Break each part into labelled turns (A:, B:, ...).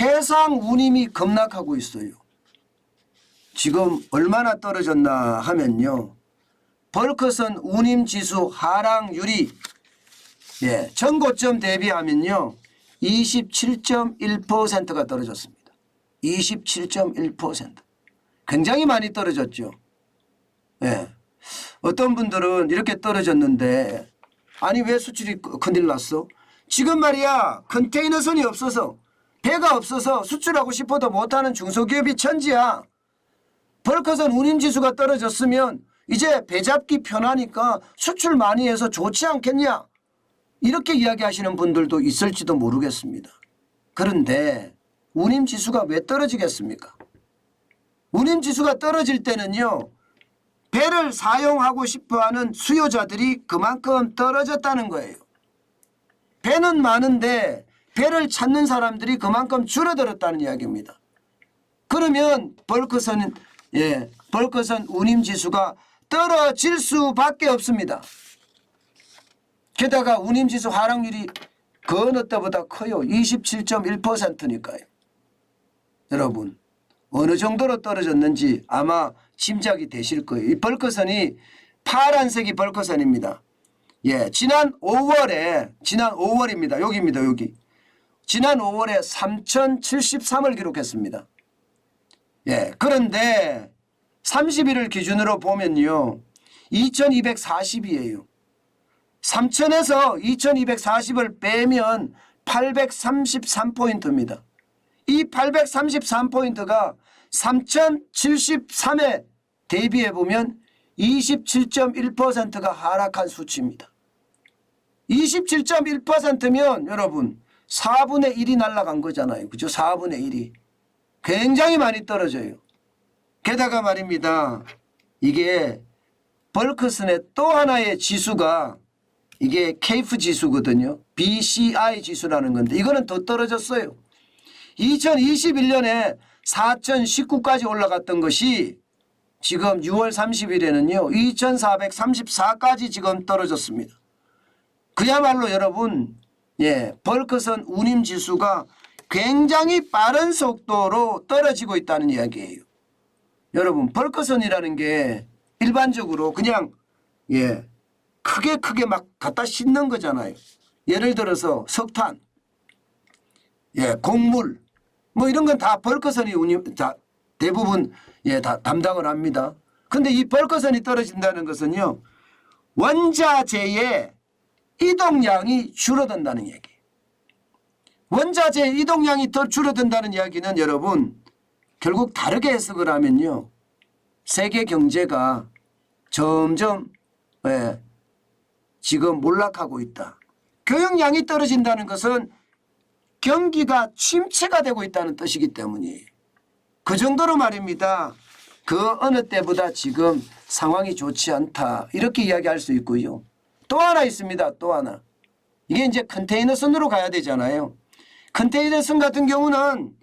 A: 해상 운임이 급락하고 있어요. 지금 얼마나 떨어졌나 하면요. 벌크선 운임지수 하락률이 전고점 대비하면요. 27.1%가 떨어졌습니다. 27.1%. 굉장히 많이 떨어졌죠. 어떤 분들은 이렇게 떨어졌는데 아니 왜 수출이 큰일 났어? 지금 말이야 컨테이너선이 없어서 배가 없어서 수출하고 싶어도 못하는 중소기업이 천지야. 벌크선 운임지수가 떨어졌으면 이제 배 잡기 편하니까 수출 많이 해서 좋지 않겠냐? 이렇게 이야기하시는 분들도 있을지도 모르겠습니다. 그런데 운임지수가 왜 떨어지겠습니까? 운임지수가 떨어질 때는요. 배를 사용하고 싶어하는 수요자들이 그만큼 떨어졌다는 거예요. 배는 많은데 배를 찾는 사람들이 그만큼 줄어들었다는 이야기입니다. 그러면 벌크선 운임지수가 떨어질 수밖에 없습니다. 게다가 운임지수 하락률이 그 어느 때보다 커요. 27.1%니까요. 여러분 어느 정도로 떨어졌는지 아마 짐작이 되실 거예요. 이 벌크선이 파란색이 벌크선입니다. 지난 5월입니다. 여기입니다. 여기. 지난 5월에 3073을 기록했습니다. 그런데 30일을 기준으로 보면요. 2240이에요. 3000에서 2240을 빼면 833포인트입니다. 이 833포인트가 3073에 대비해 보면 27.1%가 하락한 수치입니다. 27.1%면 여러분 4분의 1이 날아간 거잖아요. 그죠? 4분의 1이. 굉장히 많이 떨어져요. 게다가 말입니다. 이게 벌크선의 또 하나의 지수가 이게 케이프 지수거든요. BCI 지수라는 건데 이거는 더 떨어졌어요. 2021년에 4019까지 올라갔던 것이 지금 6월 30일에는요. 2434까지 지금 떨어졌습니다. 그야말로 여러분 벌크선 운임지수가 굉장히 빠른 속도로 떨어지고 있다는 이야기예요. 여러분 벌크선이라는 게 일반적으로 그냥 크게 막 갖다 싣는 거잖아요. 예를 들어서 석탄, 곡물 뭐 이런 건 다 벌크선이 대부분 다 담당을 합니다. 그런데 이 벌크선이 떨어진다는 것은요. 원자재의 이동량이 줄어든다는 얘기예요. 원자재의 이동량이 더 줄어든다는 이야기는 여러분 결국 다르게 해석을 하면요. 세계 경제가 점점 지금 몰락하고 있다. 교역량이 떨어진다는 것은 경기가 침체가 되고 있다는 뜻이기 때문이에요. 그 정도로 말입니다. 그 어느 때보다 지금 상황이 좋지 않다. 이렇게 이야기할 수 있고요. 또 하나 있습니다. 또 하나. 이게 이제 컨테이너선으로 가야 되잖아요. 컨테이너선 같은 경우는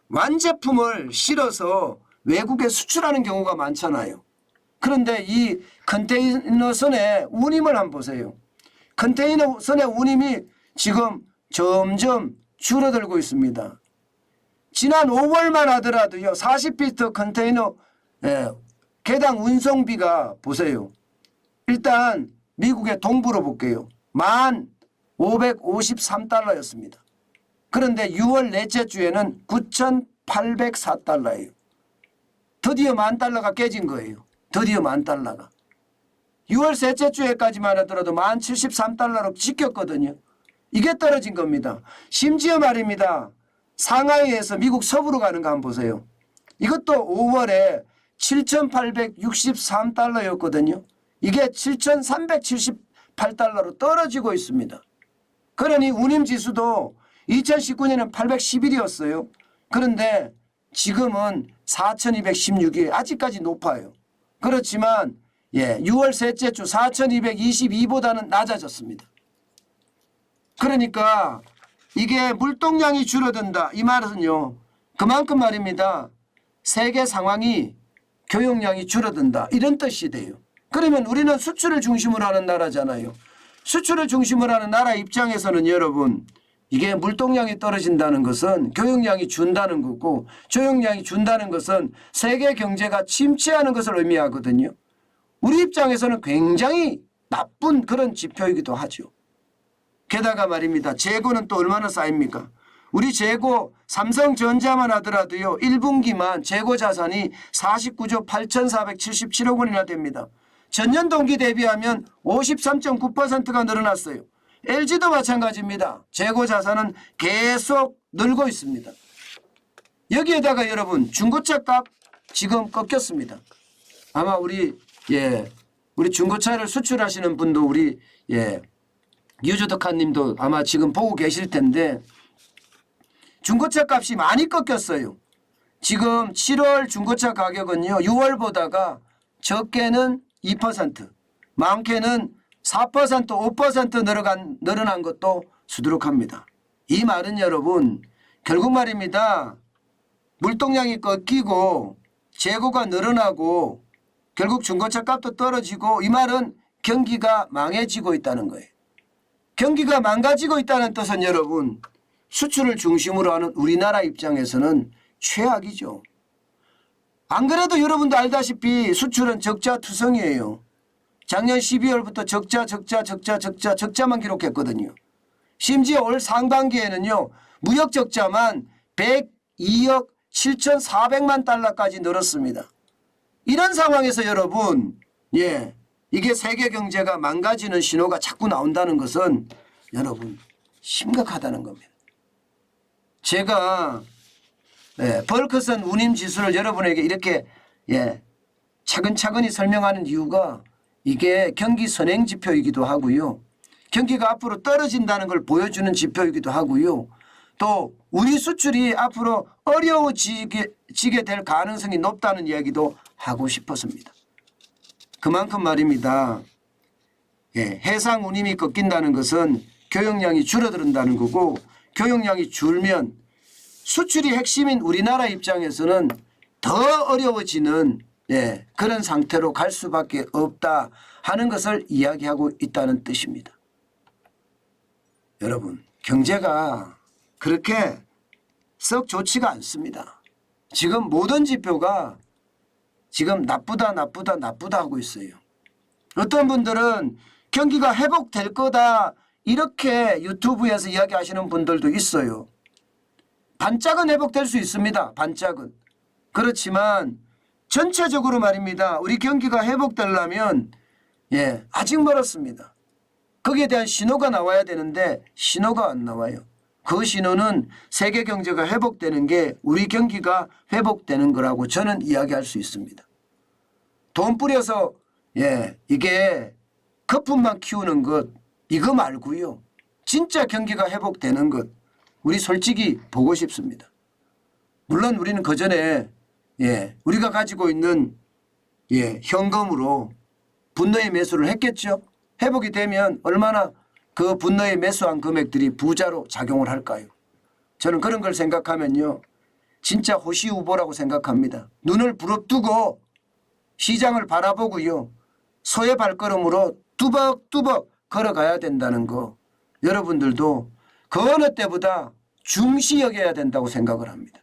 A: 완제품을 실어서 외국에 수출하는 경우가 많잖아요. 그런데 이 컨테이너선의 운임을 한번 보세요. 컨테이너선의 운임이 지금 점점 줄어들고 있습니다. 지난 5월만 하더라도요. 40피트 컨테이너 개당 운송비가 보세요. 일단 미국의 동부로 볼게요. 1553달러였습니다. 그런데 6월 넷째 주에는 9804달러예요. 드디어 $10,000가 깨진 거예요. 드디어 $10,000가. 6월 셋째 주에까지만 하더라도 1073달러로 지켰거든요. 이게 떨어진 겁니다. 심지어 말입니다. 상하이에서 미국 서부로 가는 거 한번 보세요. 이것도 5월에 7,863달러였거든요. 이게 7,378달러로 떨어지고 있습니다. 그러니 운임지수도 2019년에는 811이었어요. 그런데 지금은 4,216이 아직까지 높아요. 그렇지만 6월 셋째 주 4,222보다는 낮아졌습니다. 그러니까 이게 물동량이 줄어든다. 이 말은요. 그만큼 말입니다. 세계 상황이 교역량이 줄어든다. 이런 뜻이 돼요. 그러면 우리는 수출을 중심으로 하는 나라잖아요. 수출을 중심으로 하는 나라 입장에서는 여러분 이게 물동량이 떨어진다는 것은 교역량이 준다는 거고 조역량이 준다는 것은 세계 경제가 침체하는 것을 의미하거든요. 우리 입장에서는 굉장히 나쁜 그런 지표이기도 하죠. 게다가 말입니다. 재고는 또 얼마나 쌓입니까? 우리 재고 삼성전자만 하더라도요. 1분기만 재고 자산이 49조 8,477억 원이나 됩니다. 전년 동기 대비하면 53.9%가 늘어났어요. LG도 마찬가지입니다. 재고 자산은 계속 늘고 있습니다. 여기에다가 여러분 중고차 값 지금 꺾였습니다. 아마 우리 중고차를 수출하시는 분도 우리 유주덕한 님도 아마 지금 보고 계실 텐데 중고차 값이 많이 꺾였어요. 지금 7월 중고차 가격은요. 6월보다가 적게는 2%, 많게는 4%, 5% 늘어난 것도 수두룩합니다. 이 말은 여러분 결국 말입니다. 물동량이 꺾이고 재고가 늘어나고 결국 중고차 값도 떨어지고 이 말은 경기가 망해지고 있다는 거예요. 경기가 망가지고 있다는 뜻은 여러분 수출을 중심으로 하는 우리나라 입장에서는 최악이죠. 안 그래도 여러분도 알다시피 수출은 적자투성이에요. 작년 12월부터 적자만 기록했거든요. 심지어 올 상반기에는요. 무역 적자만 102억 7,400만 달러까지 늘었습니다. 이런 상황에서 여러분 이게 세계 경제가 망가지는 신호가 자꾸 나온다는 것은 여러분 심각하다는 겁니다. 제가 벌크선 운임 지수를 여러분에게 이렇게 차근차근히 설명하는 이유가 이게 경기 선행 지표이기도 하고요. 경기가 앞으로 떨어진다는 걸 보여주는 지표이기도 하고요. 또 우리 수출이 앞으로 어려워지게 될 가능성이 높다는 이야기도 하고 싶었습니다. 그만큼 말입니다. 해상 운임이 꺾인다는 것은 교역량이 줄어든다는 거고 교역량이 줄면 수출이 핵심인 우리나라 입장에서는 더 어려워지는 그런 상태로 갈 수밖에 없다 하는 것을 이야기하고 있다는 뜻입니다. 여러분 경제가 그렇게 썩 좋지가 않습니다. 지금 모든 지표가 지금 나쁘다 하고 있어요. 어떤 분들은 경기가 회복될 거다 이렇게 유튜브에서 이야기하시는 분들도 있어요. 반짝은 회복될 수 있습니다. 반짝은. 그렇지만 전체적으로 말입니다. 우리 경기가 회복되려면 아직 멀었습니다. 거기에 대한 신호가 나와야 되는데 신호가 안 나와요. 그 신호는 세계 경제가 회복되는 게 우리 경기가 회복되는 거라고 저는 이야기할 수 있습니다. 돈 뿌려서 이게 거품만 키우는 것 이거 말고요. 진짜 경기가 회복되는 것 우리 솔직히 보고 싶습니다. 물론 우리는 그전에 우리가 가지고 있는 현금으로 분노의 매수를 했겠죠. 회복이 되면 얼마나 그 분노의 매수한 금액들이 부자로 작용을 할까요? 저는 그런 걸 생각하면요. 진짜 호시우보라고 생각합니다. 눈을 부릅뜨고 시장을 바라보고요. 소의 발걸음으로 뚜벅뚜벅 걸어가야 된다는 거 여러분들도 그 어느 때보다 중시 여겨야 된다고 생각을 합니다.